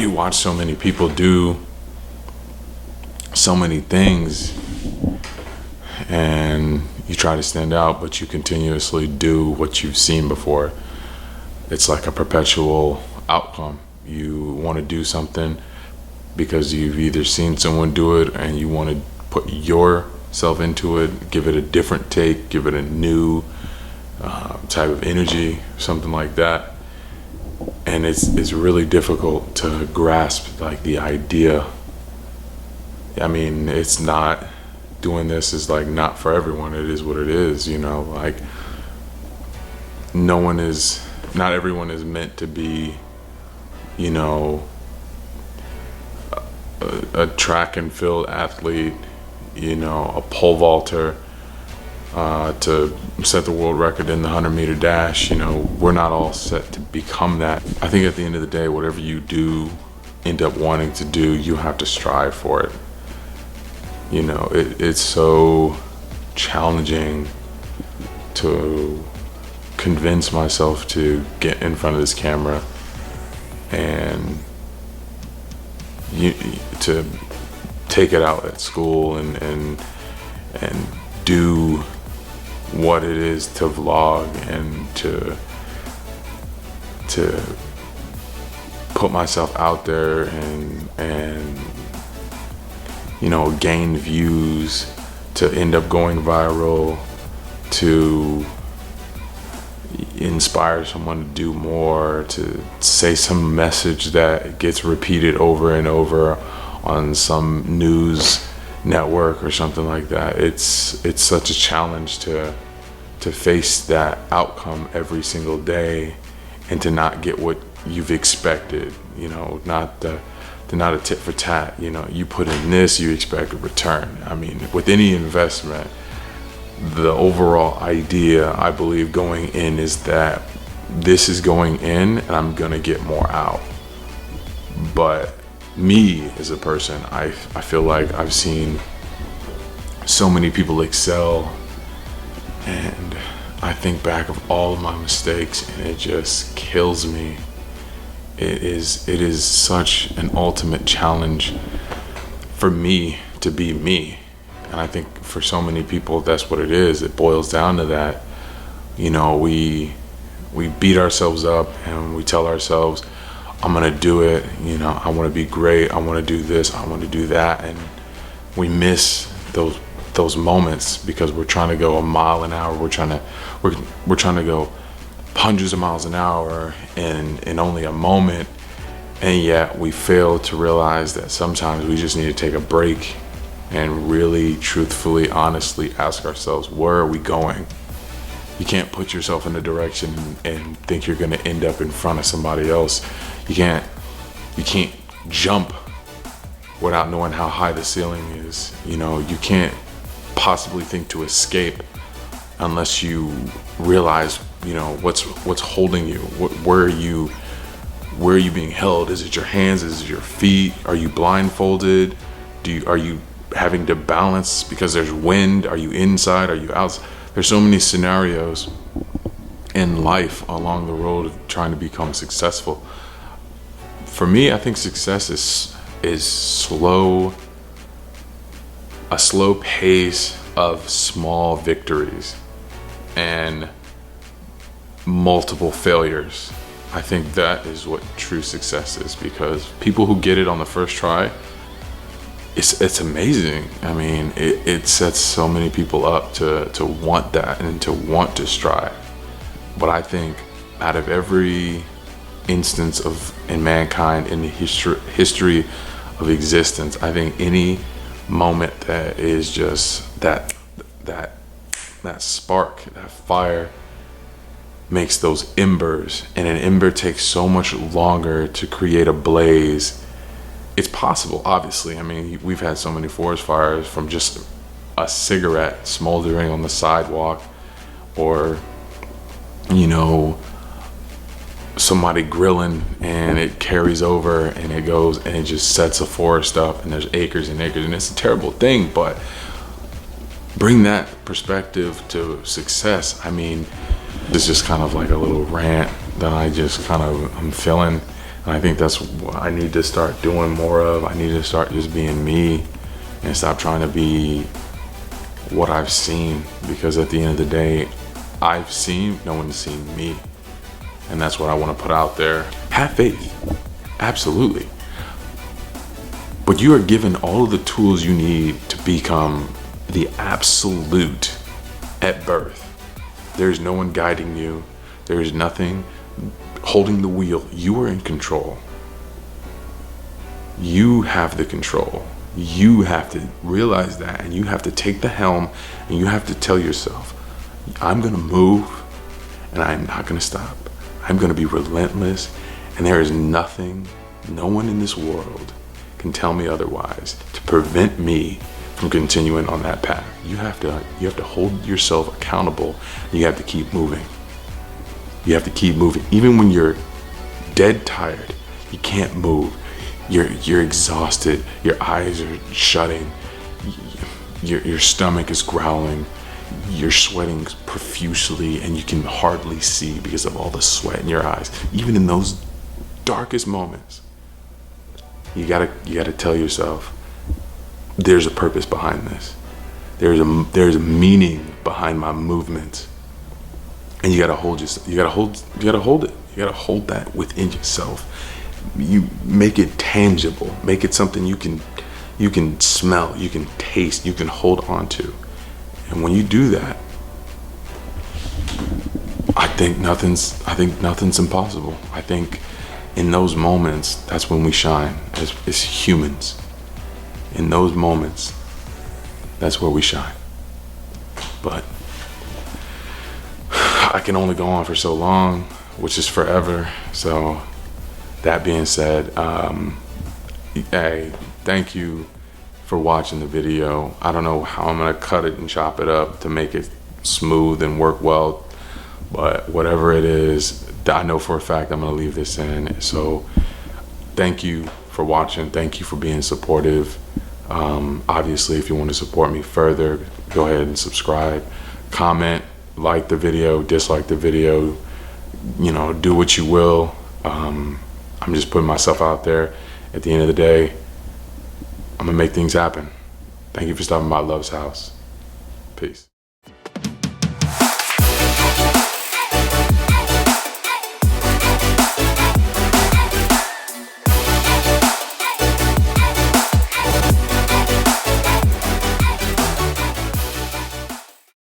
you watch so many people do so many things and you try to stand out, but you continuously do what you've seen before. It's like a perpetual outcome. You want to do something because you've either seen someone do it and you want to put yourself into it, give it a different take, give it a new type of energy, something like that. And it's really difficult to grasp like the idea. I mean, it's not, doing this is like not for everyone. It is what it is, you know, like not everyone is meant to be, you know, a track and field athlete, you know, a pole vaulter, to set the world record in the 100-meter dash. You know, we're not all set to become that. I think at the end of the day, whatever you do end up wanting to do, you have to strive for it. You know, it's so challenging to convince myself to get in front of this camera and to take it out at school and do what it is to vlog and to put myself out there and you know, gain views, to end up going viral, to inspire someone to do more, to say some message that gets repeated over and over on some news network or something like that. It's such a challenge to face that outcome every single day and to not get what you've expected, you know, not a tit for tat. You know, you put in this, you expect a return. I mean, with any investment, the overall idea, I believe, going in is that this is going in and I'm gonna get more out. But me as a person, I feel like I've seen so many people excel, and I think back of all of my mistakes and it just kills me. It is such an ultimate challenge for me to be me. And I think for so many people, that's what it is. It boils down to that. You know, we beat ourselves up and we tell ourselves, I'm gonna do it, you know, I wanna be great, I wanna do this, I wanna do that. And we miss those moments because we're trying to go a mile an hour, we're trying to go hundreds of miles an hour in only a moment, and yet we fail to realize that sometimes we just need to take a break and really truthfully, honestly ask ourselves, where are we going? You can't put yourself in a direction and think you're gonna end up in front of somebody else. You can't jump without knowing how high the ceiling is. You know, you can't possibly think to escape unless you realize, you know, what's holding you. Where are you being held? Is it your hands? Is it your feet? Are you blindfolded? Are you having to balance because there's wind? Are you inside? Are you outside? There's so many scenarios in life along the road of trying to become successful. For me, I think success is slow, a slow pace of small victories and multiple failures. I think that is what true success is, because people who get it on the first try, it's amazing. I mean, it sets so many people up to want that and to want to strive. But I think out of every instance in mankind, in the history of existence, I think any moment that is just that spark, that fire, makes those embers, and an ember takes so much longer to create a blaze. It's possible, obviously. I mean, we've had so many forest fires from just a cigarette smoldering on the sidewalk, or, you know, somebody grilling and it carries over and it goes and it just sets a forest up and there's acres and acres, and it's a terrible thing. But bring that perspective to success. I mean, it's just kind of like a little rant that I'm feeling And I think that's what I need to start doing more of. I need to start just being me and stop trying to be what I've seen, because at the end of the day, I've seen, no one's seen me. And that's what I want to put out there. Have faith, absolutely. But you are given all of the tools you need to become the absolute at birth. There's no one guiding you. There is nothing holding the wheel. You are in control. You have the control. You have to realize that, and you have to take the helm, and you have to tell yourself, I'm gonna move, and I'm not gonna stop. I'm gonna be relentless, and there is nothing, no one in this world can tell me otherwise to prevent me from continuing on that path. You have to hold yourself accountable, and you have to keep moving. You have to keep moving. Even when you're dead tired, you can't move. You're exhausted. Your eyes are shutting. Your stomach is growling. You're sweating profusely, and you can hardly see because of all the sweat in your eyes. Even in those darkest moments, you gotta tell yourself, there's a purpose behind this. There's a meaning behind my movements, and you gotta hold it. You gotta hold that within yourself. You make it tangible. Make it something you can smell, you can taste, you can hold on to. And when you do that, I think nothing's impossible. I think in those moments, that's when we shine as humans. In those moments, that's where we shine. But I can only go on for so long, which is forever. So that being said, hey, thank you for watching the video. I don't know how I'm gonna cut it and chop it up to make it smooth and work well, but whatever it is, I know for a fact I'm gonna leave this in. So thank you for watching. Thank you for being supportive. Obviously, if you want to support me further, go ahead and subscribe, comment, like the video, dislike the video, do what you will. I'm just putting myself out there. At the end of the day, I'm gonna make things happen. Thank you for stopping by Love's house. Peace.